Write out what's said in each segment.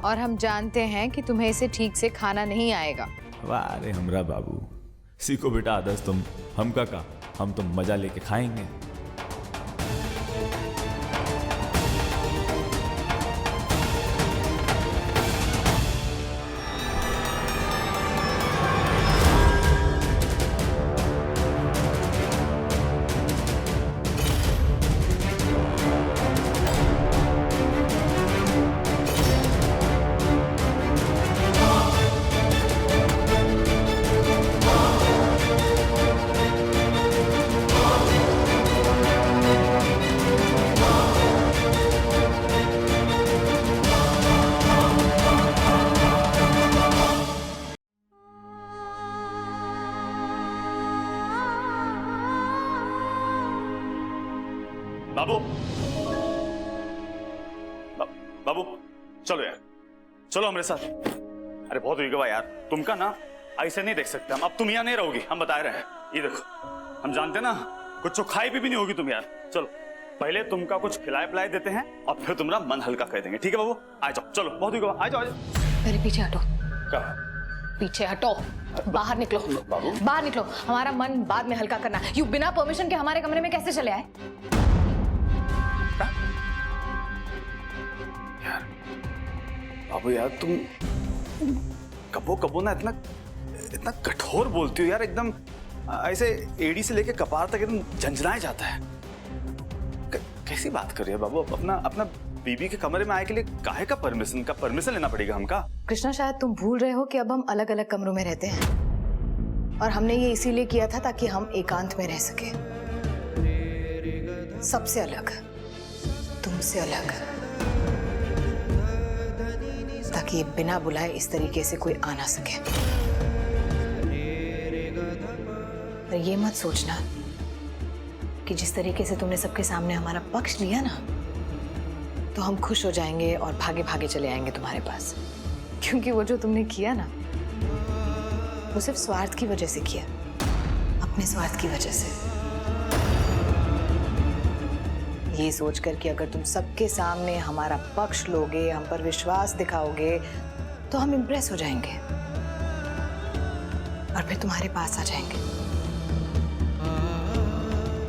और हम जानते हैं कि तुम्हें इसे ठीक से खाना नहीं आएगा। वाह अरे हमरा बाबू, सीखो बेटा आदर्श तुम, हम का हम तो मजा लेके खाएंगे। बाबू बाबू चलो यार, चलो हमारे साथ। अरे बहुत हुई गवा यार, तुमका ना ऐसे नहीं देख सकते हम। अब तुम यहाँ नहीं रहोगी, हम बता रहे हैं। ये देखो, हम जानते ना कुछ तो खाई भी नहीं होगी तुम यार। चलो पहले तुमका कुछ खिलाए पिलाए देते हैं और फिर तुम्हारा मन हल्का कर देंगे, ठीक है बाबू? आ जाओ, चलो बहुत हुई गवा, आ जाओ। मेरे पीछे हटो। क्या? पीछे हटो, बाहर निकलो। बाबू बाहर निकलो, हमारा मन बाद में हल्का करना। यू बिना परमिशन के हमारे कमरे में कैसे चले आए? यार बाबू यार, तुम कबो कबो ना इतना कठोर बोलती हो यार, एकदम ऐसे एड़ी से लेके कपार तक एकदम झंझनाए जाता है। कैसी बात कर रही है बाबू? अपना बीबी के कमरे में आए के लिए काहे का परमिशन लेना पड़ेगा हमका? कृष्णा, शायद तुम भूल रहे हो कि अब हम अलग अलग कमरों में रहते हैं और हमने ये इसीलिए किया था ताकि हम एकांत में रह सके, सबसे अलग, तुमसे अलग, ताकि ये बिना बुलाए इस तरीके से कोई आ ना सके। और ये मत सोचना कि जिस तरीके से तुमने सबके सामने हमारा पक्ष लिया ना, तो हम खुश हो जाएंगे और भागे भागे चले आएंगे तुम्हारे पास। क्योंकि वो जो तुमने किया ना, वो सिर्फ स्वार्थ की वजह से किया, अपने स्वार्थ की वजह से। ये सोचकर कि अगर तुम सबके सामने हमारा पक्ष लोगे, हम पर विश्वास दिखाओगे, तो हम इंप्रेस हो जाएंगे और फिर तुम्हारे पास आ जाएंगे।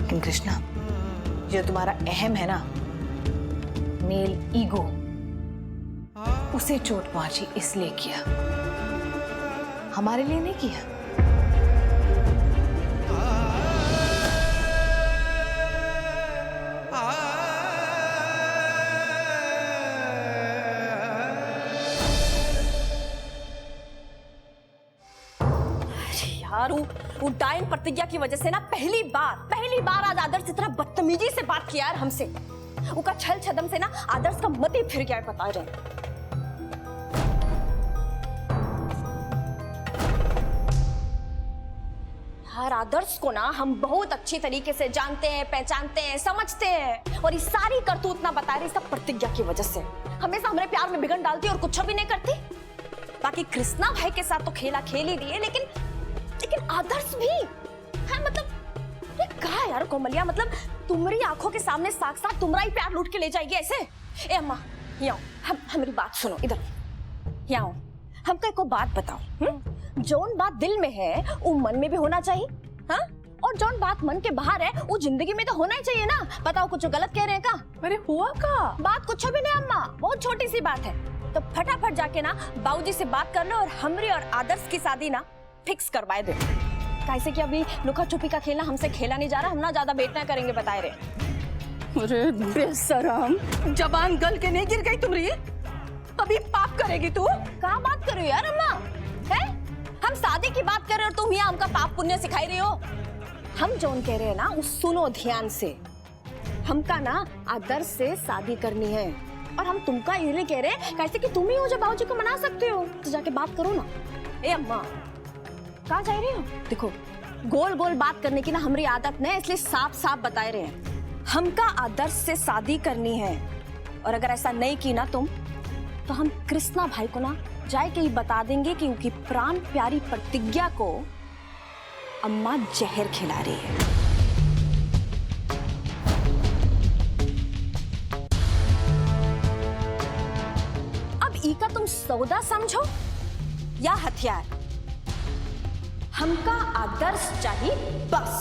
लेकिन कृष्णा, जो तुम्हारा अहम है ना, मेल ईगो, उसे चोट पहुंची इसलिए किया, हमारे लिए नहीं किया। यार वो डायन प्रतिज्ञा की वजह से ना पहली बार आज आदर्श इतना बदतमीजी से बात किया यार हमसे। उनका छल छदम से ना आदर्श का मत ही फिर गया है, बता रहे। यार आदर्श को ना हम बहुत अच्छी तरीके से जानते हैं, पहचानते हैं, समझते हैं, और ये सारी करतूत ना बता रही सब प्रतिज्ञा की वजह से। हमेशा हमारे प्यार में बिगड़ डालती और कुछ भी नहीं करती। बाकी कृष्णा भाई के साथ तो खेला खेल ही रही है, लेकिन आदर्श भी है। मतलब कहा यार कोमलिया, मतलब तुम्हारी आंखों के सामने साक्षात तुम्हारा ही प्यार लूट के ले जाएगी ऐसे? ए अम्मा यहाँ हमारी बात सुनो, इधर यहाँ हमको एक बात बताओ। जौन बात दिल में है वो मन में भी होना चाहिए, हाँ? और जौन बात मन के बाहर है वो जिंदगी में तो होना ही चाहिए ना। बताओ कुछ गलत कह रहे हैं का? अरे हुआ का बात कुछ भी नहीं अम्मा, बहुत छोटी सी बात है। तो फटाफट जाके ना बाबूजी से बात कर लो और हमरी और आदर्श की शादी ना फिक्स करवाए दे। कैसे कि अभी लुका छुपी का खेलना हमसे खेला नहीं जा रहा, हम ना ज्यादा वेट ना करेंगे, बताए रहे। अरे बेशरम, जबान गल के नहीं गिर गई तुम्हारी? अभी पाप करेगी तू? कहाँ बात कर रही हो यार अम्मा? है हम शादी की बात कर रहे हो और तुम यहाँ हमका पाप पुण्य सिखाई रही हो। हम जौन कह रहे हैं ना वो सुनो ध्यान से। हमका ना आदर्श से शादी करनी है और हम तुमका ये कह रहे हैं कैसे कि तुम ही हो जो बाबूजी को मना सकते हो, तो जाके बात करो ना। ए अम्मा कहाँ जा रही हो? देखो गोल गोल बात करने की ना हमारी आदत नहीं, इसलिए साफ साफ बता रहे हैं हमका आदर्श से शादी करनी है। और अगर ऐसा नहीं की ना तुम, तो हम कृष्णा भाई को ना जाए के ही बता देंगे कि उनकी प्राण प्यारी प्रतिज्ञा को अम्मा जहर खिला रही है। अब ई का तुम सौदा समझो या हथियार? हमका आदर्श चाहिए बस।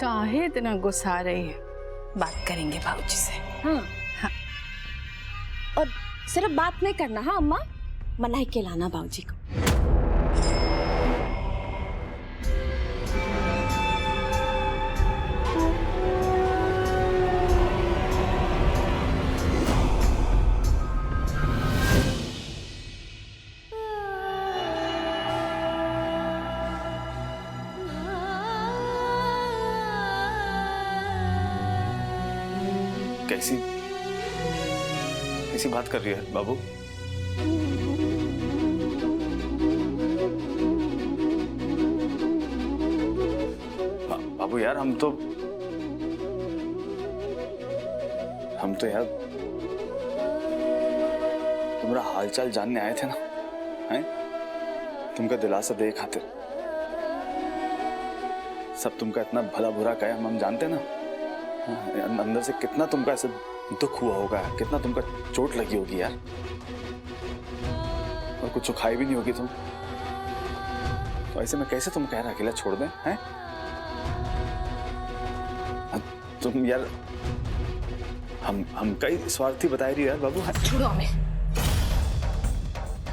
काहे इतना गुस्सा रही है? बात करेंगे बाबूजी से। हाँ हाँ, और सिर्फ बात नहीं करना, हाँ अम्मा, मनाई के लाना बाबूजी को। कैसी कैसी बात कर रही है बाबू? बाबू यार, हम तो यार तुम्हारा हालचाल जानने आए थे ना, हैं? तुमका दिलासा दे खातिर। सब तुमका इतना भला बुरा कहे हम जानते ना। अंदर से कितना तुमका ऐसे दुख हुआ होगा, कितना तुमका चोट लगी होगी यार, और कुछ खाई भी नहीं होगी तुम। तो ऐसे में कैसे तुम कह रहे अकेला छोड़ दें, हैं? तुम यार हम कई स्वार्थी बता रही यार बाबू। छोड़ो हमें।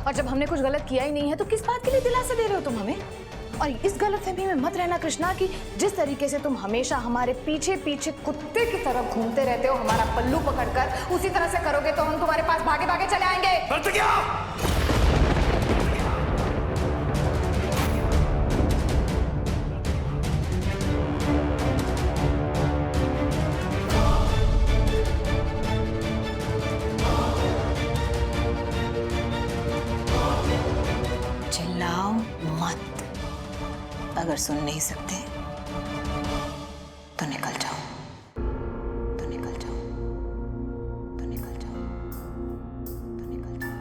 और जब हमने कुछ गलत किया ही नहीं है तो किस बात के लिए दिलासा दे रहे हो तुम हमें? और इस गलतफहमी में मत रहना कृष्णा कि जिस तरीके से तुम हमेशा हमारे पीछे पीछे कुत्ते की तरह घूमते रहते हो हमारा पल्लू पकड़कर, उसी तरह से करोगे तो हम तुम्हारे पास भागे भागे चले आएंगे। चिल्लाओ मत। अगर सुन नहीं सकते तो निकल जाओ, तो निकल जाओ, तो निकल जाओ, तो निकल जाओ।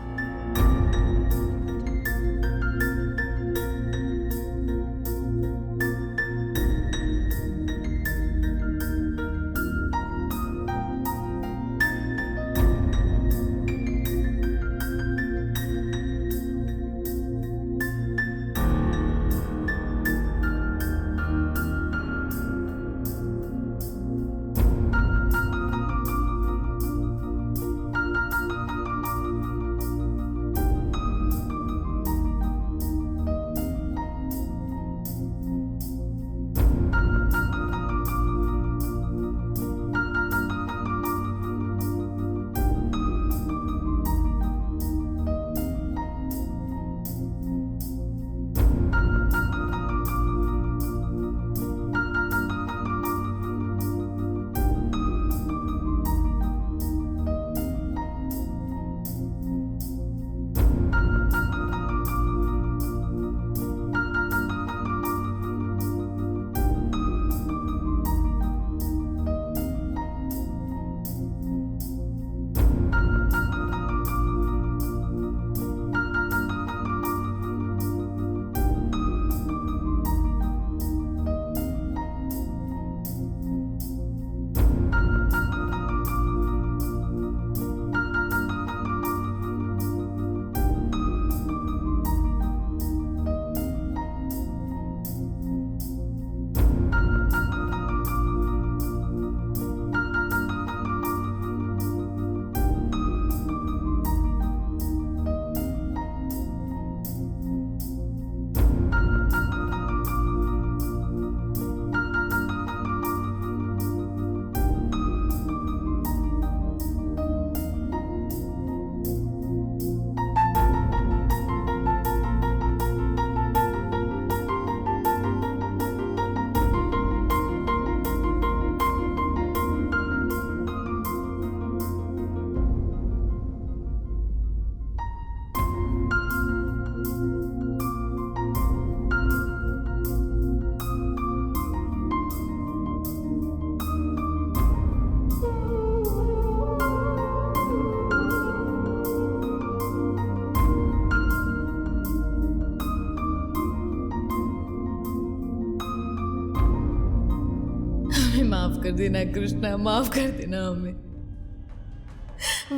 हमें माफ कर देना कृष्णा, माफ कर देना हमें।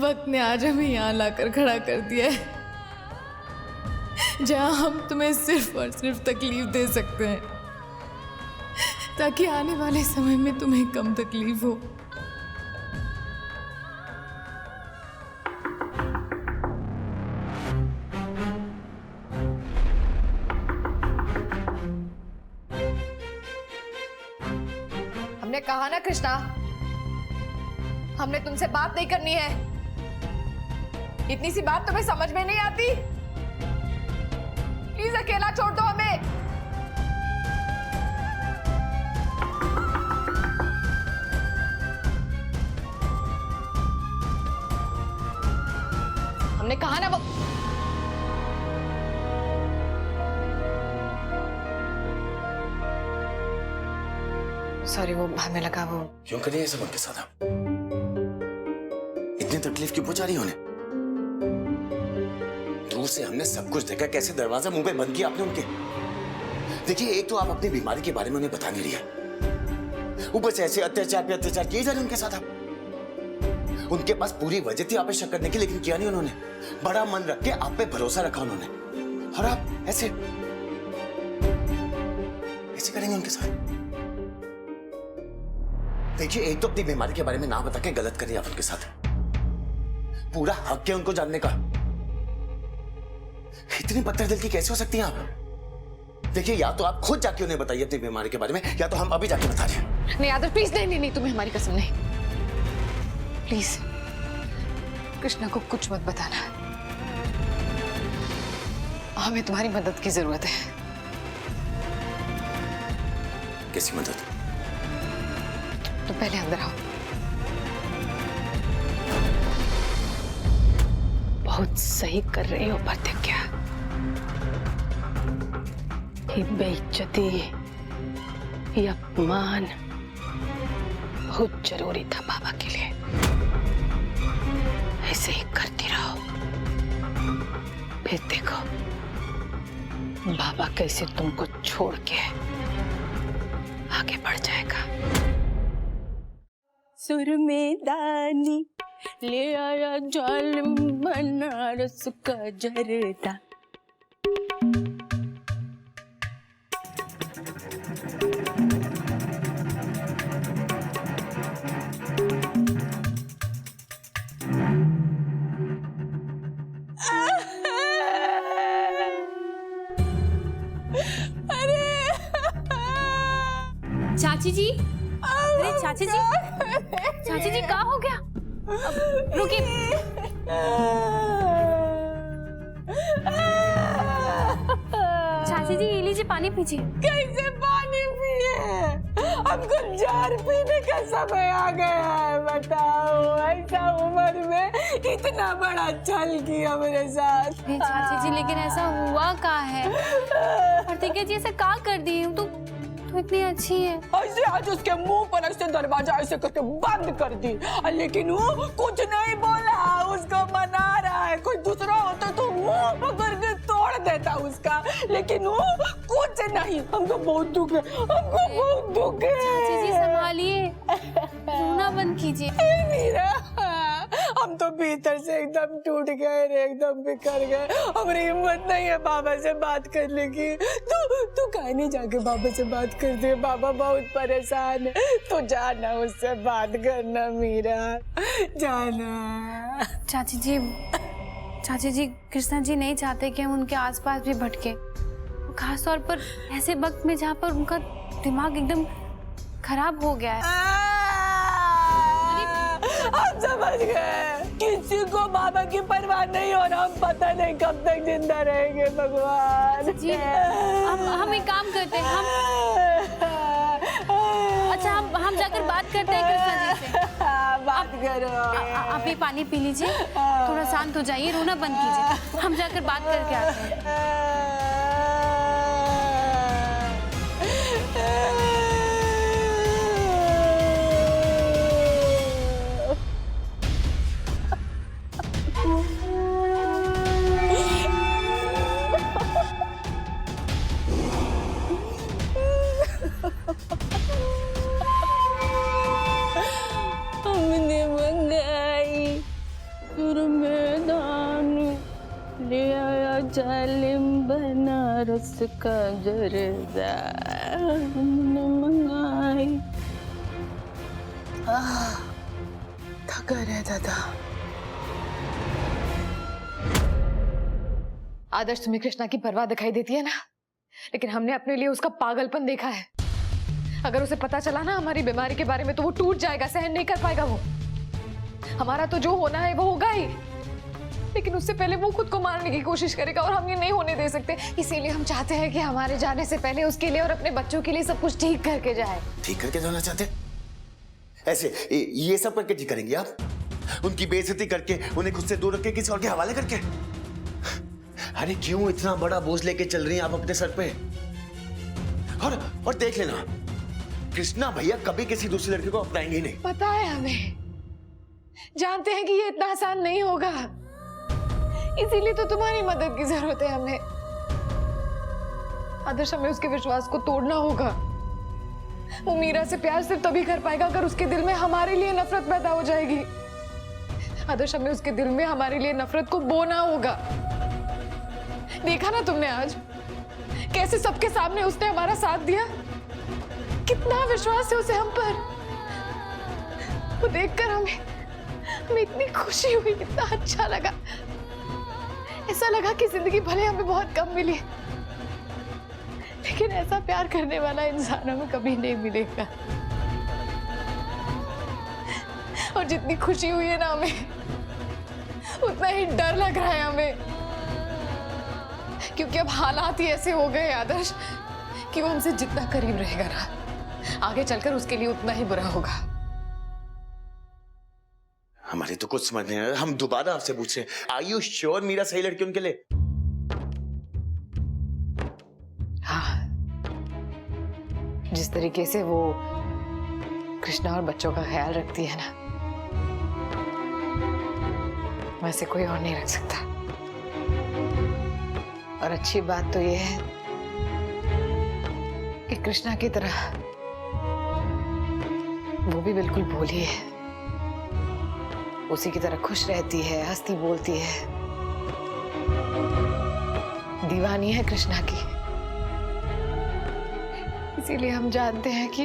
वक्त ने आज हमें यहाँ लाकर खड़ा कर दिया है जहाँ हम तुम्हें सिर्फ और सिर्फ तकलीफ दे सकते हैं, ताकि आने वाले समय में तुम्हें कम तकलीफ हो। हमने कहा ना कृष्णा, हमने तुमसे बात नहीं करनी है। इतनी सी बात तुम्हें समझ में नहीं आती? प्लीज अकेला छोड़ दो हमें। हमने कहा ना वो। सॉरी, वो हमें लगा वो। क्यों करिए ये सब उनके साथ आप? इतनी तकलीफ क्यों पहुंचा रही उन्हें? दूर से हमने सब कुछ देखा, कैसे दरवाजा मुंह पे बंद किया आपने उनके। देखिए, एक तो आप अपनी बीमारी के बारे में उन्हें बता नहीं रही, ऊपर से ऐसे अत्याचार पे अत्याचार किए जा रहे उनके साथ आप। उनके पास पूरी वजह थी आप पे शक करने की, लेकिन किया नहीं उन्होंने। बड़ा मन रख के आप पे भरोसा रखा उन्होंने, और आप ऐसे करेंगे उनके साथ? देखिए, एक तो अपनी बीमारी के बारे में ना बता के गलत करिए आप उनके साथ। पूरा हक है उनको जानने का। इतनी पत्थर दिल की कैसे हो सकती हैं आप? देखिए, या तो आप खुद जाके उन्हें बताइए अपनी बीमारी के बारे में, या तो हम अभी जाके बता रहे हैं। नहीं आदर, प्लीज। नहीं नहीं नहीं, तुम्हें हमारी कसम नहीं। प्लीज कृष्णा को कुछ मत बताना। हमें तुम्हारी मदद की जरूरत है। कैसी मदद? तो पहले अंदर आओ। बहुत सही कर रही हो प्रतिज्ञा। ये बेइज्जती, ये अपमान बहुत जरूरी था बाबा के लिए। ऐसे ही करती रहो, फिर देखो बाबा कैसे तुमको छोड़ के आगे बढ़ जाएगा। सुर में दानी ले आया जालिम बनारस का जरदा। चाची जी, अरे चाची जी, चाची जी क्या हो गया? रुकिए। चाची जी, ये लीजिए पानी पीजिए। कैसे पानी पिए? हमको जार पीने का समय आ गया है। बताओ, ऐसा उम्र में इतना बड़ा छल किया मेरे साथ। चाची जी, लेकिन ऐसा हुआ क्या है? प्रतिज्ञा जी ऐसा क्या कर दी? तो इतनी अच्छी है। ऐसे आज उसके मुंह पर ऐसे दरवाजा ऐसे करके बंद कर दी, लेकिन वो कुछ नहीं बोला। उसको मना रहा है। कोई दूसरा होता तो मुंह पकड़ के तोड़ देता उसका, लेकिन वो कुछ नहीं। हमको बहुत दुख है, हमको बहुत दुख है। चाची जी संभालिए, रोना बंद कीजिए। मीरा, हम तो भीतर से एकदम टूट गए रे, एकदम बिखर गए। हमारी हिम्मत नहीं है बाबा से बात करने की। तू काहे नहीं जाके बाबा से बात कर दे? बाबा बहुत परेशान है। तो जाना, उससे बात करना मीरा, जाना। चाची जी कृष्णा जी नहीं चाहते कि हम उनके आसपास भी भटके, खास तौर पर ऐसे वक्त में जहाँ पर उनका दिमाग एकदम खराब हो गया है। हम समझ गए, किसी को बाबा की परवाह नहीं हो रहा। हम पता नहीं कब तक जिंदा रहेंगे। भगवान जी, हम एक काम करते हैं, अच्छा हम जाकर बात करते हैं कृष्णा जी से। बात करो। आप ये पानी पी लीजिए, थोड़ा शांत हो जाइए, रोना बंद कीजिए। हम जाकर बात करके आते हैं। रस का जरदा मंगाई। थका रहता था। आदर्श, तुम्हें कृष्णा की परवाह दिखाई देती है ना, लेकिन हमने अपने लिए उसका पागलपन देखा है। अगर उसे पता चला ना हमारी बीमारी के बारे में तो वो टूट जाएगा, सहन नहीं कर पाएगा वो। हमारा तो जो होना है वो होगा ही, लेकिन उससे पहले वो खुद को मारने की कोशिश करेगा और हम ये नहीं होने दे सकते। इसीलिए हम चाहते हैं कि हमारे जाने से पहले उसके लिए और अपने बच्चों के लिए सब कुछ ठीक करके जाए। ठीक करके जाना चाहते? ऐसे ये सब करके ठीक करेंगे आप? उनकी बेइज्जती करके, उन्हें खुद से दूर रख के, किसी और के हवाले करके? अरे क्यों इतना बड़ा बोझ लेके चल रही हैं आप अपने सर पे? और देख लेना, कृष्णा भैया कभी किसी दूसरी लड़की को अपनाएंगे ही नहीं। पता है हमें, जानते हैं कि ये इतना आसान नहीं होगा, इसीलिए तो तुम्हारी मदद की जरूरत है हमें। आदर्श, हमें उसके विश्वास को तोड़ना होगा। वो मीरा से प्यार सिर्फ तभी कर पाएगा अगर उसके दिल में हमारे लिए नफरत पैदा हो जाएगी। आदर्श, हमें उसके दिल में हमारे लिए नफरत को बोना होगा। देखा ना तुमने आज कैसे सबके सामने उसने हमारा साथ दिया, कितना विश्वास है उसे हम पर। वो देखकर हमें इतनी खुशी हुई, इतना अच्छा लगा। ऐसा लगा कि जिंदगी भले हमें बहुत कम मिली, लेकिन ऐसा प्यार करने वाला इंसान हमें कभी नहीं मिलेगा। और जितनी खुशी हुई है ना हमें, उतना ही डर लग रहा है हमें, क्योंकि अब हालात ही ऐसे हो गए आदर्श कि वो हमसे जितना करीब रहेगा ना, आगे चलकर उसके लिए उतना ही बुरा होगा। हमारी तो कुछ समझ नहीं आ रहा। हम दोबारा आपसे पूछ रहे हैं, आर यू श्योर मीरा सही लड़की उनके लिए? हाँ, जिस तरीके से वो कृष्णा और बच्चों का ख्याल रखती है ना, वैसे कोई और नहीं रख सकता। और अच्छी बात तो ये है कि कृष्णा की तरह वो भी बिल्कुल भोली है, उसी की तरह खुश रहती है, हंसती बोलती है, दीवानी है कृष्णा की। इसीलिए हम जानते हैं कि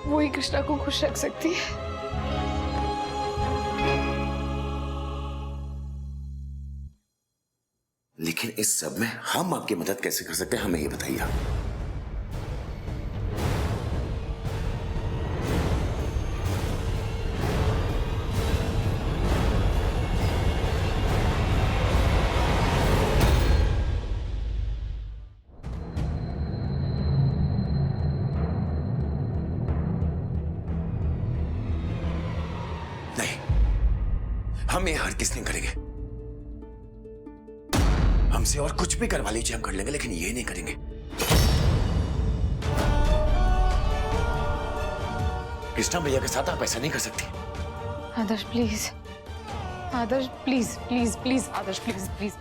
वो ही कृष्णा को खुश रख सकती है। लेकिन इस सब में हम आपकी मदद कैसे कर सकते हैं, हमें ये बताइए आप। नहीं, हम ये हर किस नहीं करेंगे। हमसे और कुछ भी करवा लीजिए, हम कर लेंगे, लेकिन ये नहीं करेंगे। कृष्णा भैया के साथ आप ऐसा नहीं कर सकती। Adarsh please, Adarsh please please please, Adarsh please please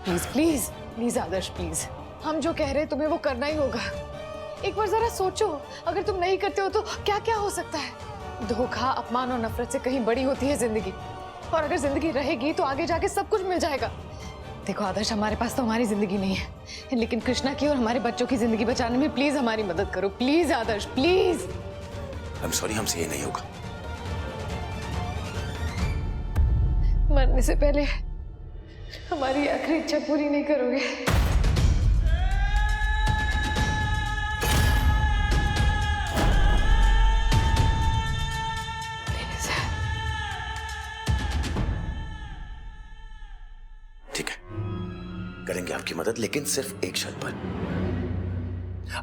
please please please, Adarsh please. हम जो कह रहे हैं तुम्हें वो करना ही होगा। एक बार जरा सोचो, अगर तुम नहीं करते हो तो क्या क्या हो सकता है। धोखा, अपमान और नफरत से कहीं बड़ी होती है जिंदगी, और अगर जिंदगी रहेगी तो आगे जाके सब कुछ मिल जाएगा। देखो आदर्श, हमारे पास तो हमारी जिंदगी नहीं है, लेकिन कृष्णा की और हमारे बच्चों की जिंदगी बचाने में प्लीज हमारी मदद करो। Please Adarsh, please. I am sorry, हमसे ये नहीं होगा। मरने से पहले हमारी आखिरी इच्छा पूरी नहीं करोगे? ठीक है, करेंगे आपकी मदद, लेकिन सिर्फ एक शर्त पर।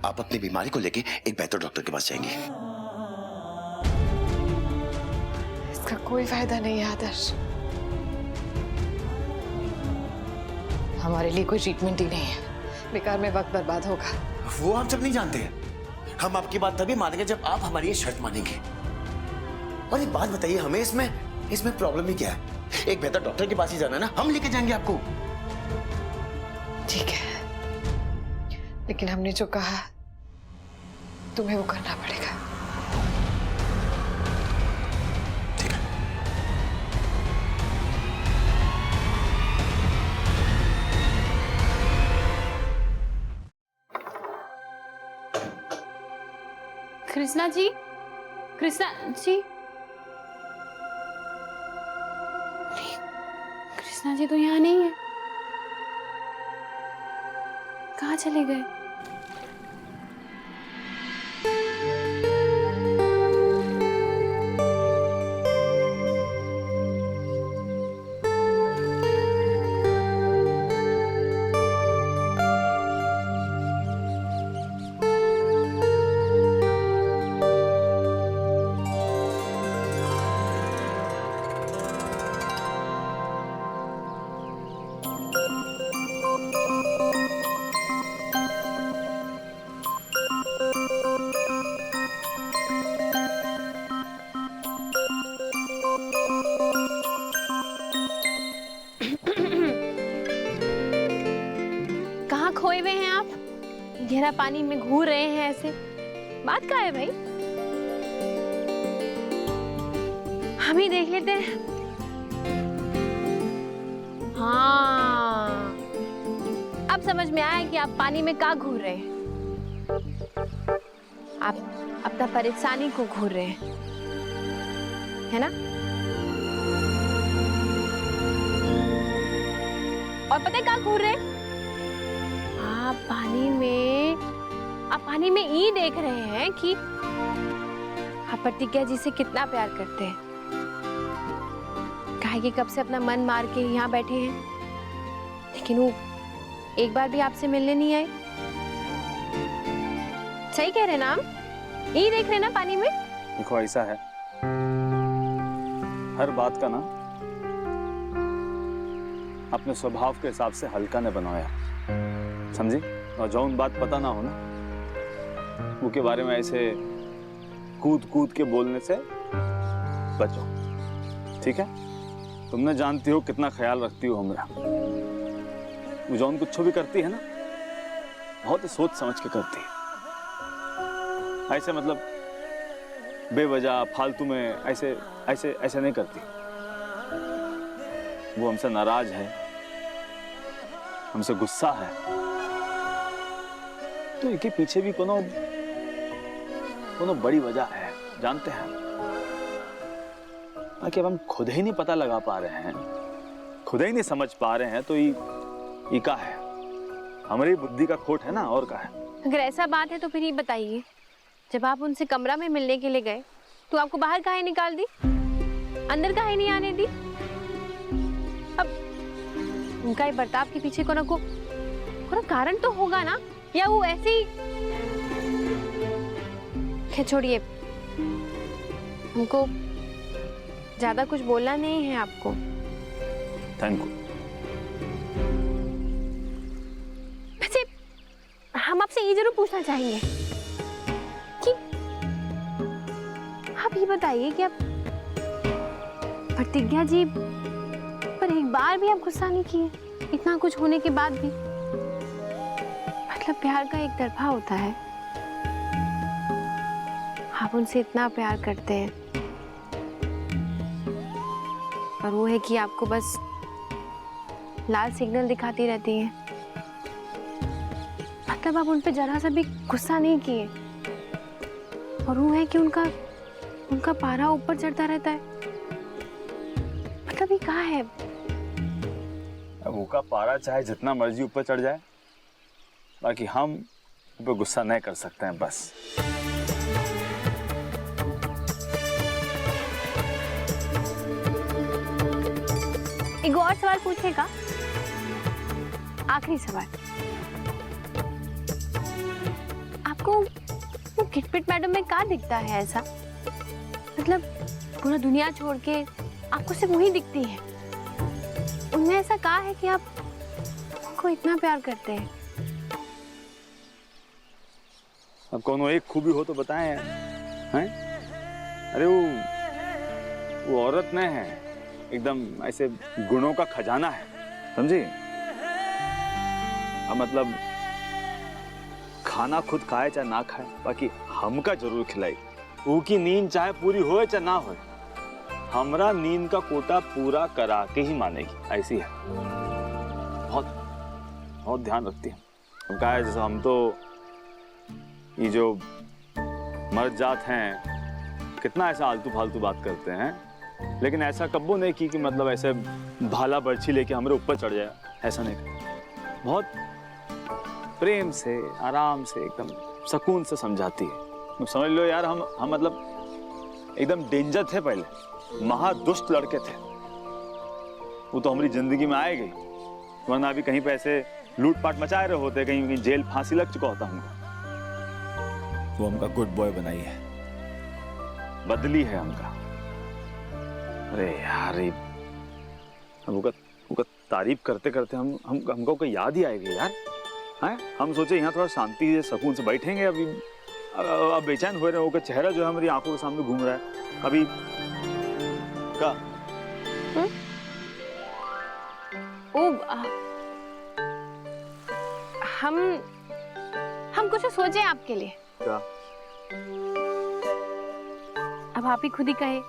आप अपनी बीमारी को लेके एक बेहतर डॉक्टर के पास जाएंगे। इसका कोई फायदा नहीं है आदर्श, हमारे लिए कोई ट्रीटमेंट ही नहीं है, बेकार में वक्त बर्बाद होगा। वो हम सब नहीं जानते हैं। हम आपकी बात तभी मानेंगे जब आप हमारी ये शर्त मानेंगे। और एक बात बताइए, हमें इसमें प्रॉब्लम ही क्या है? एक बेहतर डॉक्टर के पास ही जाना है ना, हम लेके जाएंगे आपको। ठीक है, लेकिन हमने जो कहा तुम्हें वो करना पड़ेगा। ठीक है। कृष्णा जी, कृष्णा जी, कृष्णा जी तो यहाँ नहीं है। कहाँ चले गए? कहाँ खोए हुए हैं आप? गहरा पानी में घूर रहे हैं ऐसे। बात क्या है भाई? हम ही देख लेते हैं। हाँ, अब समझ में आया कि आप पानी में कहाँ घूर रहे हैं। आप अपना परेशानी को घूर रहे हैं, है ना? और पता है कहाँ घूर रहे हैं? आप पानी में ये देख रहे हैं कि आप प्रतिज्ञा जी से कितना प्यार करते हैं। काहे कि कब से अपना मन मार के यहाँ बैठे हैं, लेकिन वो एक बार भी आपसे मिलने नहीं आए। सही कह रहे ना? हम ये देख रहे हैं ना पानी में। देखो ऐसा है, हर बात का ना अपने स्वभाव के हिसाब से हल्का ने बनाया, समझी? और जो उन बात पता ना हो ना, वो के बारे में ऐसे कूद कूद के बोलने से बचो, ठीक है? तुमने जानती हो कितना ख्याल रखती हो हमरा। वो जौन कुछ भी करती है ना, बहुत सोच समझ के करती है। ऐसे मतलब बेवजह फालतू में ऐसे ऐसे ऐसे नहीं करती। वो हमसे नाराज है, हमसे गुस्सा है, तो इनके पीछे भी कोनो बड़ी वजह है, जानते हैं। ताकि अब हम खुद ही नहीं पता लगा पा रहे हैं, खुद ही नहीं समझ पा रहे हैं, तो ये का है? हमारी बुद्धि का खोट है ना, और का है? अगर ऐसा बात है तो फिर ये बताइए, जब आप उनसे कमरा में मिलने के लिए गए तो आपको बाहर काहे निकाल दी, अंदर काहे नहीं आने दी? अब उनका ये बर्ताव के पीछे कोई कारण तो होगा ना, या वो ऐसे ही? खैर छोड़िए, हमको ज्यादा कुछ बोलना नहीं है आपको। Thank you. वैसे हम आपसे ये जरूर पूछना चाहेंगे कि आप ये बताइए कि आप प्रतिज्ञा जी पर एक बार भी आप गुस्सा नहीं किए, इतना कुछ होने के बाद भी? मतलब प्यार का एक तरफा होता है। आप उनसे इतना प्यार करते हैं, और वो है कि आपको बस लाल सिग्नल दिखाती रहती है। मतलब आप उन पे जरा सा भी गुस्सा नहीं किए, और वो है कि उनका पारा ऊपर चढ़ता रहता है। मतलब ये कहाँ है? अब वो का पारा चाहे जितना मर्जी ऊपर चढ़ जाए, बाकी हम उन पे गुस्सा नहीं कर सकते हैं, बस। एक और सवाल पूछेगा, आखिरी सवाल। आपको वो किटपिट मैडम में क्या दिखता है ऐसा? मतलब पूरा दुनिया छोड़ के आपको सिर्फ वही दिखती है। उनमें ऐसा क्या है कि आप उनको इतना प्यार करते हैं? अब कोनो एक खूबी हो तो बताएं हैं? अरे वो औरत नहीं है, एकदम ऐसे गुणों का खजाना है, समझी? अब मतलब खाना खुद खाए चाहे ना खाए, बाकी हमका जरूर खिलाई। उसकी नींद चाहे पूरी होए चाहे ना होए, हमरा नींद का कोटा पूरा करा के ही मानेगी, ऐसी है। बहुत बहुत ध्यान रखती है। हम कहा है, जैसे हम तो ये जो मर्द जात हैं, कितना ऐसा आलतू फालतू बात करते हैं, लेकिन ऐसा कब्बो नहीं की कि मतलब ऐसे भाला बर्छी लेके हमारे ऊपर चढ़ जाए, ऐसा नहीं। बहुत प्रेम से, आराम से, एकदम सुकून से समझाती है। तुम समझ लो यार, हम मतलब एकदम डेंजर थे पहले, महादुष्ट लड़के थे। वो तो हमारी जिंदगी में आए गई, वरना अभी कहीं पे ऐसे लूटपाट मचाए रहे होते, कहीं जेल फांसी लग चुका होता हमको। वो हमका गुड बॉय बनाई है, बदली है हमका। अरे यार, वो तारीफ करते करते हमको कोई याद ही आएगी यार। हैं? हम सोचे यहाँ थोड़ा शांति से सुकून से बैठेंगे, अभी अब बेचैन हो रहे हो, चेहरा जो है हमारी आंखों के सामने घूम रहा है अभी का। हम कुछ सोचे आपके लिए। क्या? अब आप ही खुद ही कहे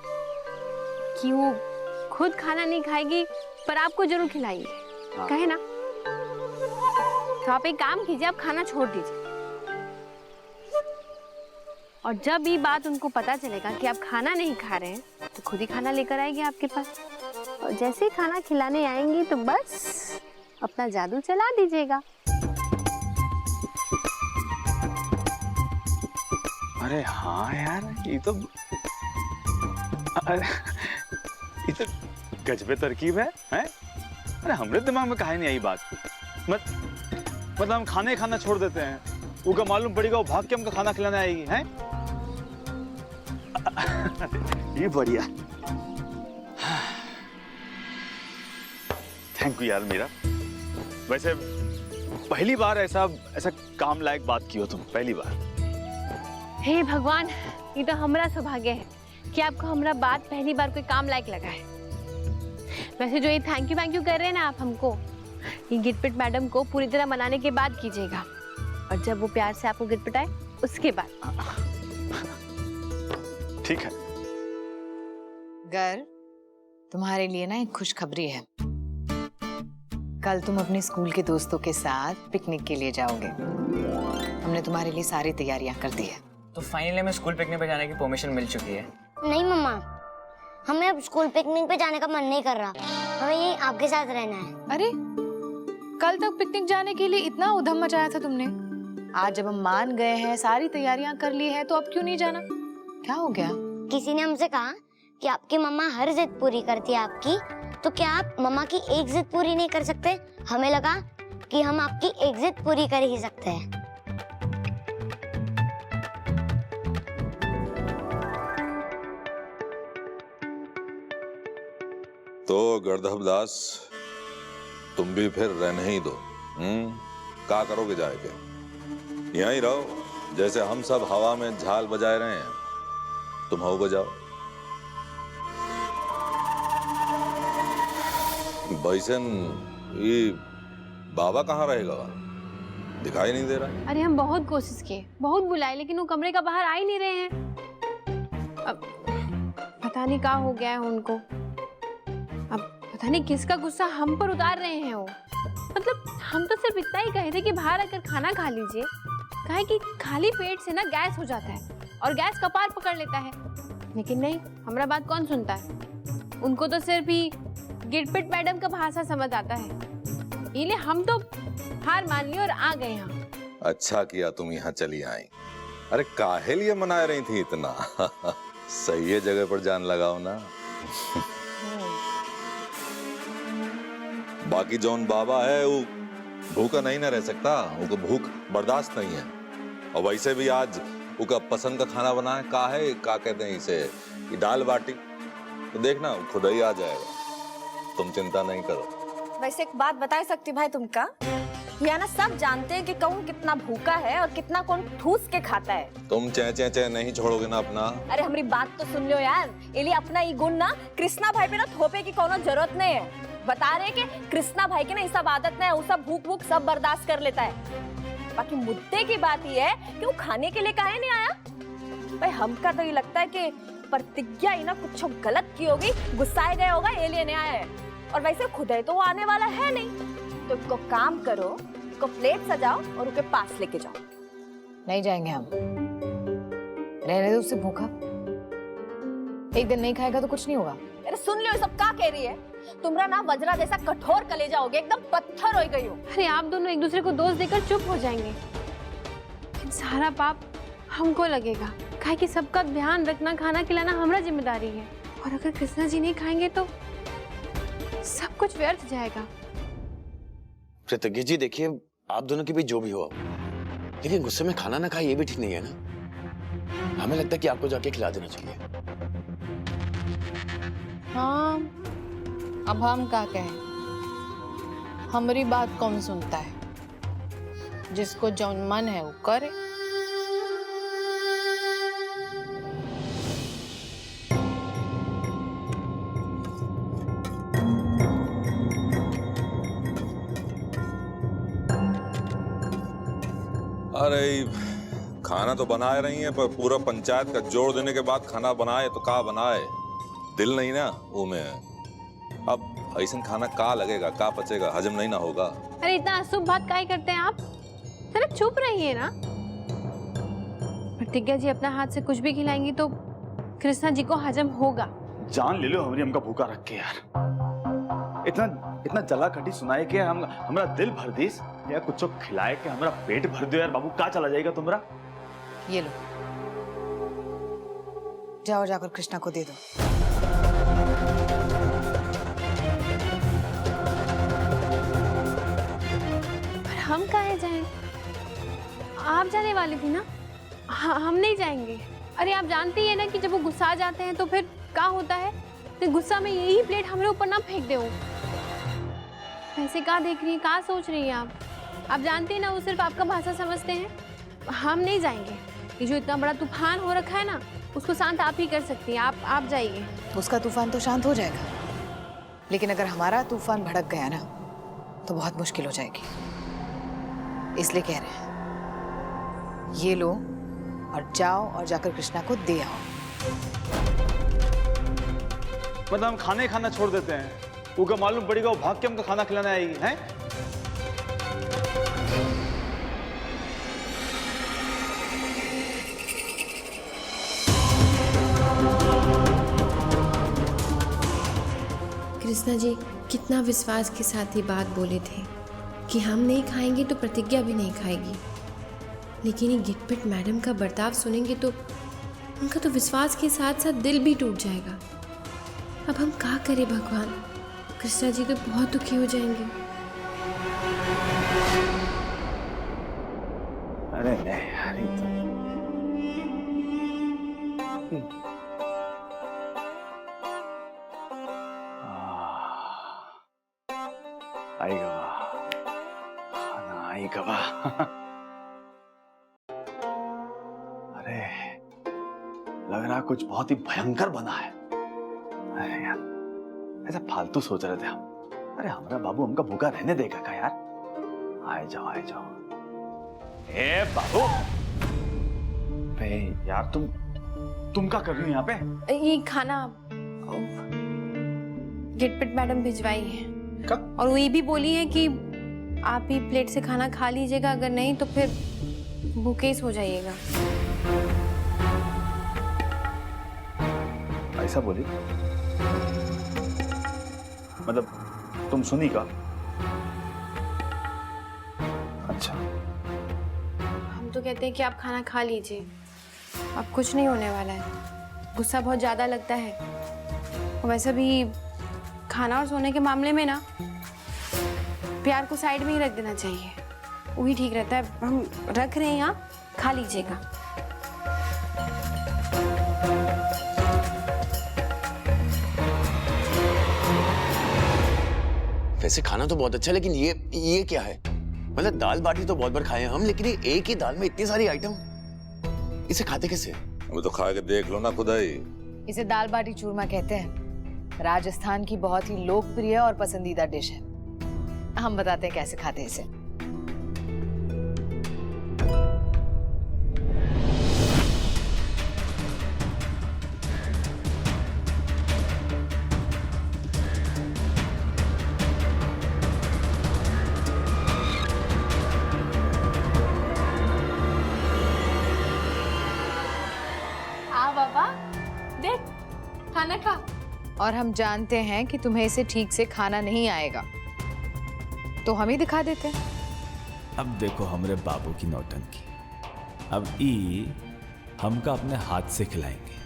कि वो खुद खाना नहीं खाएगी पर आपको जरूर खिलाएगी। हाँ। कहे ना, तो आप एक काम कीजिए, आप खाना छोड़ दीजिए, और जब ये बात उनको पता चलेगा कि आप खाना नहीं खा रहे हैं तो खुद ही खाना लेकर आएगी आपके पास, और जैसे ही खाना खिलाने आएंगी तो बस अपना जादू चला दीजिएगा। अरे हाँ यार, ये तो गजबे तरकीब है, हैं? अरे हमरे दिमाग में काहे नहीं आई बात। मतलब हम खाना छोड़ देते हैं, उनका मालूम पड़ेगा वो भाग के हमको खाना खिलाने आएगी, हैं? ये बढ़िया। थैंक यू यार मीरा। वैसे पहली बार ऐसा काम लायक बात की हो तुम, पहली बार। हे भगवान, ये तो हमारा सौभाग्य है कि आपको हमारा बात पहली बार कोई काम लायक लगा है। वैसे जो ये थैंक यू कर रहे हैं ना आप हमको, ये गिटपिट मैडम को पूरी तरह मनाने के बाद कीजिएगा, और जब वो प्यार से आपको गिटपिटाए उसके बाद। ठीक है। गर, तुम्हारे लिए ना एक खुशखबरी है। कल तुम अपने स्कूल के दोस्तों के साथ पिकनिक के लिए जाओगे। हमने तुम्हारे लिए सारी तैयारियां कर दी है। तो फाइनली हमें स्कूल पिकनिक पे जाने की परमिशन मिल चुकी है। नहीं मम्मा, हमें अब स्कूल पिकनिक पे जाने का मन नहीं कर रहा, हमें यहीं आपके साथ रहना है। अरे, कल तक पिकनिक जाने के लिए इतना उधम मचाया था तुमने, आज जब हम मान गए हैं, सारी तैयारियां कर ली है, तो अब क्यों नहीं जाना? क्या हो गया? किसी ने हमसे कहा कि आपकी मम्मा हर जिद पूरी करती है आपकी, तो क्या आप मम्मा की एक जिद पूरी नहीं कर सकते? हमें लगा कि हम आपकी एक जिद पूरी कर ही सकते हैं। तो गर्दभ दास, तुम भी फिर रहने ही दो। क्या करोगे जाके? यहीं रहो, जैसे हम सब हवा में झाल बजाए रहे हैं, तुम हवा बजाओ। बैसन, ये बाबा कहाँ रहेगा? दिखाई नहीं दे रहा। अरे हम बहुत कोशिश किए, बहुत बुलाए, लेकिन वो कमरे का बाहर आ ही नहीं रहे हैं। अब पता नहीं क्या हो गया है उनको। अब पता नहीं किसका गुस्सा हम पर उतार रहे हैं वो। मतलब हम तो सिर्फ इतना ही कहे थे कि बाहर आकर खाना खा लीजिए, कहे कि खाली पेट से ना गैस हो जाता है और गैस कपार पकड़ लेता है, लेकिन नहीं, हमारा बात कौन सुनता है। उनको तो सिर्फ ही गिटपिट मैडम का भाषा समझ आता है, इसलिए हम तो हार मान ली और आ गए यहाँ। अच्छा किया तुम यहाँ चली आई। अरे काहे लिए मना रही थी इतना? सही है, जगह पर जान लगाओ ना। बाकी जौन बाबा है वो भूखा नहीं ना रह सकता, उनको भूख बर्दाश्त नहीं है। और वैसे भी आज उनका पसंद का खाना बना है, का है, का कहते हैं इसे, दाल बाटी। तो देखना खुद ही आ जाएगा, तुम चिंता नहीं करो। वैसे एक बात बता सकती भाई तुमका, यहाँ ना सब जानते हैं कि कौन कितना भूखा है और कितना कौन ठूस के खाता है। तुम चे नहीं छोड़ोगे ना अपना? अरे हमारी बात तो सुन लो यार, इलिए अपना ये गुण ना कृष्णा भाई पे ना थोपे की कोनो जरूरत नहीं है। बता रहे कि कृष्णा भाई की ना ये सब आदत नहीं है, वो सब भूख सब बर्दाश्त कर लेता है। बाकी मुद्दे की बात ये है कि वो खाने के लिए काहे नहीं आया। भाई हमका तो ये लगता है कि प्रतिज्ञा ही ना कुछ गलत की होगी, गुस्साए गए होगा, ये लिए नहीं आया है। और वैसे खुद है तो वो आने वाला है नहीं, तो को काम करो, को प्लेट सजाओ और उसके पास लेके जाओ। नहीं जाएंगे हम। रहने दो उससे भूखा। एक दिन नहीं खाएगा तो कुछ नहीं होगा। अरे सुन लियो सब का कह रही है। तुमरा ना वज्रा जैसा कठोर कलेजा हो गया, एकदम पत्थर हो गई हो। अरे आप दोनों एक दूसरे को दोष देकर चुप हो जाएंगे, लेकिन सारा पाप हमको लगेगा, काहे कि सबका ध्यान रखना, खाना खिलाना हमारा जिम्मेदारी है। और अगर कृष्णा जी नहीं खाएंगे तो सब कुछ व्यर्थ जाएगा। प्रतिज्ञा जी देखिए, आप दोनों के बीच जो भी हो, लेकिन गुस्से में खाना ना खाए ये भी ठीक नहीं है ना। हमें लगता है कि आपको जाके खिला देना चाहिए। हाँ, अब हम क्या कहें, हमारी बात कौन सुनता है। जिसको जौन मन है वो करे। अरे खाना तो बनाए रही है, पर पूरा पंचायत का जोड़ देने के बाद खाना बनाए तो का बनाए, दिल नहीं ना वो में। अब ऐसा खाना का लगेगा, का पचेगा, हजम नहीं ना होगा। अरे इतना अशुभ बात काहे करते हैं आप, जरा चुप रहिए ना। प्रतिज्ञा जी अपना हाथ से कुछ भी खिलाएंगी तो कृष्णा जी को हजम होगा। जान ले लो हमारी हमका भूखा रख के यार। इतना इतना जला खटी सुनाए के हम हमारा दिल भर दीस या कुछ खिलाए के हमारा पेट भर दो यार। बाबू का चला जाएगा तुम्हारा। ये लो, जाओ जाकर कृष्णा को दे दो। पर हम कहाँ जाएं? आप जाने वाली थी ना। हम नहीं जाएंगे। अरे आप जानती है ना कि जब वो गुस्सा आ जाते हैं तो फिर क्या होता है। तो गुस्सा में यही प्लेट हमारे ऊपर ना फेंक दे। ऐसे क्या देख रही है, क्या सोच रही है आप जानती है ना वो सिर्फ आपका भाषा समझते हैं। हम नहीं जाएंगे। ये जो इतना बड़ा तूफान हो रखा है ना, उसको शांत आप ही कर सकती हैं। आप जाइए। उसका तूफान तो शांत हो जाएगा, लेकिन अगर हमारा तूफान भड़क गया ना तो बहुत मुश्किल हो जाएगी। इसलिए कह रहे हैं, ये लो और जाओ और जाकर कृष्णा को दे आओ। मतलब हम खाने खाना छोड़ देते हैं, उनका मालूम पड़ेगा वो भाग के हमका खाना खिलाने आएगी हैं? कृष्णा जी कितना विश्वास के साथ ये बात बोले थे कि हम नहीं खाएंगे तो प्रतिज्ञा भी नहीं खाएगी, लेकिन ये गिटपिट मैडम का बर्ताव सुनेंगे तो उनका तो विश्वास के साथ साथ दिल भी टूट जाएगा। अब हम क्या करें भगवान, कृष्णा जी तो बहुत दुखी हो जाएंगे। अरे नहीं यार, ये तो आएगा खाना आएगा। अरे लग रहा कुछ बहुत ही भयंकर बना है। अरे यार ऐसा फालतू सोच रहे थे हम। अरे हमारा बाबू हमका भूखा रहने देगा क्या यार। आए जाओ आए जाओ। ए बाबू, बे यार तुम क्या कर रही हो यहाँ पे? ये खाना गिटपिट मैडम भिजवाई है। कब? और वो ये भी बोली है कि आप ही प्लेट से खाना खा लीजिएगा, अगर नहीं तो फिर भूखे हो जाइएगा। ऐसा बोली? मतलब तुम सुनी का? अच्छा, हम तो कहते हैं कि आप खाना खा लीजिए, अब कुछ नहीं होने वाला है। गुस्सा बहुत ज्यादा लगता है, और वैसे भी खाना और सोने के मामले में ना प्यार को साइड में ही रख देना चाहिए, वही ठीक रहता है। हम रख रहे हैं यहाँ, खा लीजिएगा। वैसे खाना तो बहुत अच्छा, लेकिन ये क्या है? मतलब दाल बाटी तो बहुत बार खाए हैं हम, लेकिन ये एक ही दाल में इतनी सारी आइटम, इसे खाते कैसे? अभी तो खा के देख लो ना खुदा ही। इसे दाल बाटी चूरमा कहते हैं। राजस्थान की बहुत ही लोकप्रिय और पसंदीदा डिश है। हम बताते हैं कैसे खाते हैं इसे। पापा देख खाना खा। और हम जानते हैं कि तुम्हें इसे ठीक से खाना नहीं आएगा, तो हम ही दिखा देते हैं। अब देखो हमरे बाबू की नौटंकी। अब ई हमका अपने हाथ से खिलाएंगे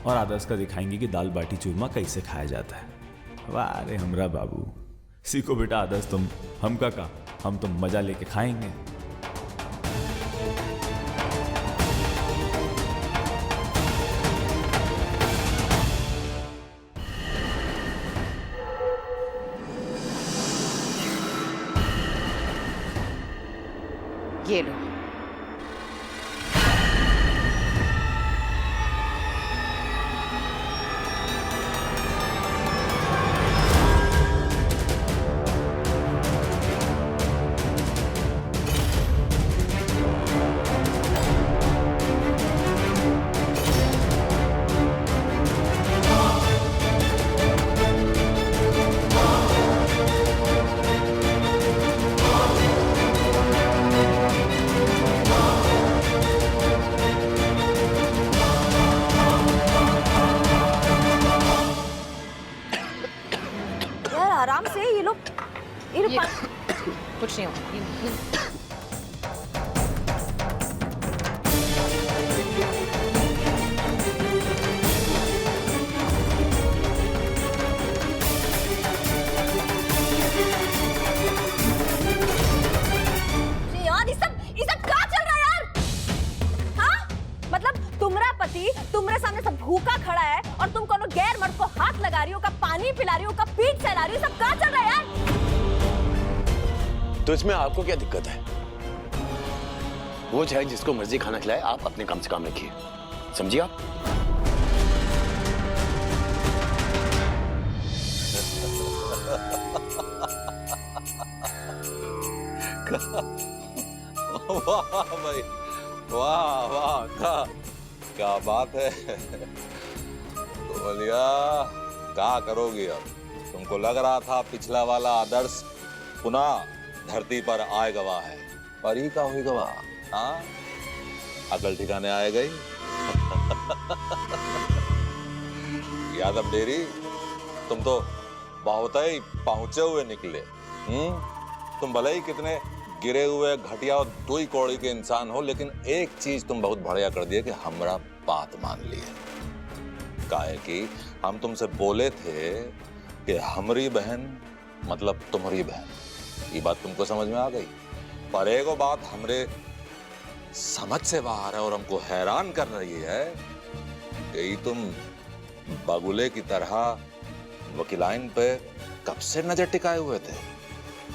और आदर्श का दिखाएंगे कि दाल बाटी चूरमा कैसे खाया जाता है। वाह रे हमरा बाबू, सीखो बेटा आदर्श तुम, हमका का हम तो मजा लेके खाएंगे। ये लो। आराम से ये लोग कुछ नहीं होगा। यार ये सब क्या चल रहा है यार? हाँ? मतलब तुम्हारा पति तुम्हारे सामने सब भूखा खड़ा है और तुम कोनो गैर मर्द को हाथ लगा रही हो, का पानी पिला रही हो, का पीठ सहला रही हो, सब क्या चल रहा है यार? तो इसमें आपको क्या दिक्कत है? वो चाहे जिसको मर्जी खाना खिलाए, आप अपने काम से काम रखिए, समझिए आप? वाह भाई, वाह वाह, क्या बात है। बोलिया क्या करोगी अब? तुमको लग रहा था पिछला वाला आदर्श पुनः धरती पर आए गवा है, पर ही का हुई गवा। हाँ, अकल ठिकाने आए गई। यादव डेरी, तुम तो बहुत ही पहुंचे हुए निकले। तुम भले ही कितने गिरे हुए घटिया और दुई कौड़ी के इंसान हो, लेकिन एक चीज तुम बहुत बढ़िया कर दिए कि हमरा बात मान लिए। काहे कि हम तुमसे बोले थे कि हमारी बहन मतलब तुम्हारी बहन। ये बात तुमको समझ में आ गई। पर एगो बात हमरे समझ से बाहर है और हमको हैरान कर रही है कि तुम बगुले की तरह वकीलाइन पे कब से नजर टिकाए हुए थे,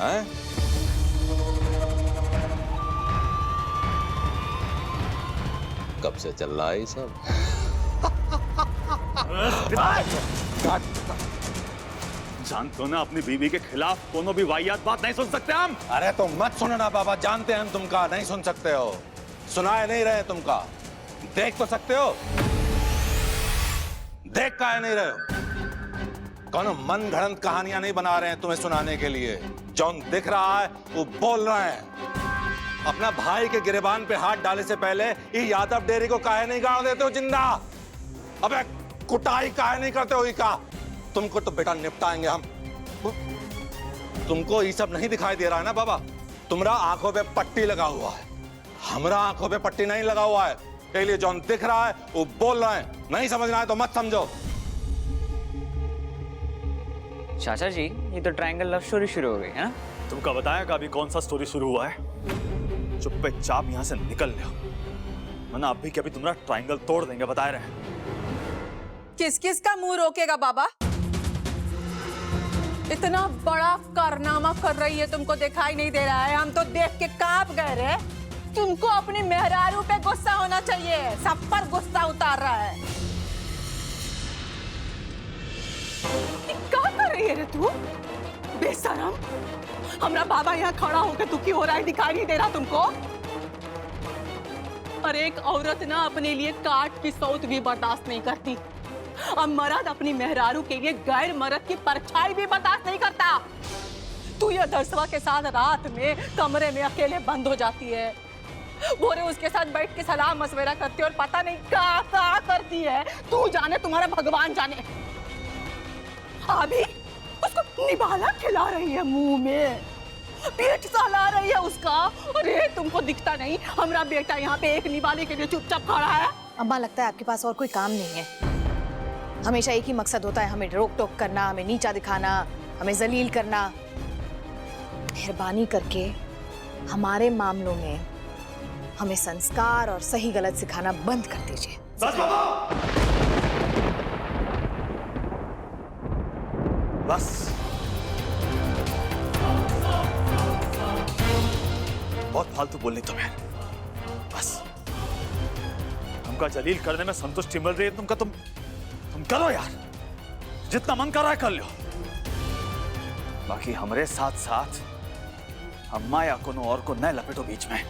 हैं? कब से चल रहा है ये सब? जानते हो ना, अपनी बीवी के खिलाफ कोनो भी वाहियात बात नहीं सुन सकते हम। अरे तो मत सुनो ना बाबा, जानते हैं हम तुमका नहीं सुन सकते हो, सुनाए नहीं रहे तुमका, देख तो सकते हो। देख काहे नहीं रहे हो? कौन मन घड़ंत कहानियां नहीं बना रहे हैं तुम्हें सुनाने के लिए। जौन दिख रहा है वो बोल रहे हैं। अपना भाई के गिरेबान पे हाथ डाले से पहले ये यादव डेयरी को काहे नहीं गाड़ देते हो जिंदा? अबे कुटाई काहे नहीं करते हो? का तुमको तो बेटा निपटाएंगे हम। तुमको ये सब नहीं दिखाई दे रहा है ना बाबा? तुम्हारा आंखों पे पट्टी लगा हुआ है, हमारा आंखों पे पट्टी नहीं लगा हुआ है। इसलिए लिए जौन दिख रहा है वो बोल रहे हैं। नहीं समझना है तो मत समझो। चाचा जी, ये तो ट्रायंगल लव स्टोरी शुरू हो गई है ना? तुमको बताया कि अभी कौन सा स्टोरी शुरू हुआ है? चुप्पे चाप यहाँ से निकल लो, वरना अभी के अभी तुम्हारा ट्रायंगल तोड़ देंगे, बता रहे हैं। किस किस का मुंह रोकेगा बाबा? इतना बड़ा कारनामा कर रही है, तुमको दिखाई नहीं दे रहा है? हम तो देख के कांप गए रे। तुमको अपनी मेहरारू पे गुस्सा होना चाहिए, सब पर गुस्सा उतार रहा है। क्या कर रही है रे तू? बेशरम, हमारा बाबा यहाँ खड़ा होकर दुखी हो रहा है, दिखाई नहीं दे रहा तुमको? और एक औरत ना अपने लिए काट की सौत भी बर्दाश्त नहीं करती, और मर्द अपनी मेहरारू के लिए गैर मर्द की परछाई भी बर्दाश्त नहीं करता। तू ये दर्शवा के साथ रात में कमरे में अकेले बंद हो जाती है, बोरे उसके साथ बैठ के सलाह मशवरा करती है और पता नहीं क्या करती है। तू जाने, तुम्हारा भगवान जाने। अभी उसको निवाला खिला रही है मुंह में, पेट सहला रही है उसका। अरे तुमको दिखता नहीं हमारा बेटा यहाँ पे एक निवाले के लिए चुपचाप खड़ा है? अम्मा लगता है आपके पास और कोई काम नहीं है। हमेशा एक ही मकसद होता है, हमें रोक टोक करना, हमें नीचा दिखाना, हमें जलील करना। मेहरबानी करके हमारे मामलों में हमें संस्कार और सही गलत सिखाना बंद कर दीजिए। बस बहुत फालतू बोलनी तुम्हें। बस हमका जलील करने में संतुष्टि मिल रही है तुमका, तुम करो यार, जितना मन कर रहा है कर लो। बाकी हमारे साथ साथ अम्मा या कोनो और को न लपेटो बीच में।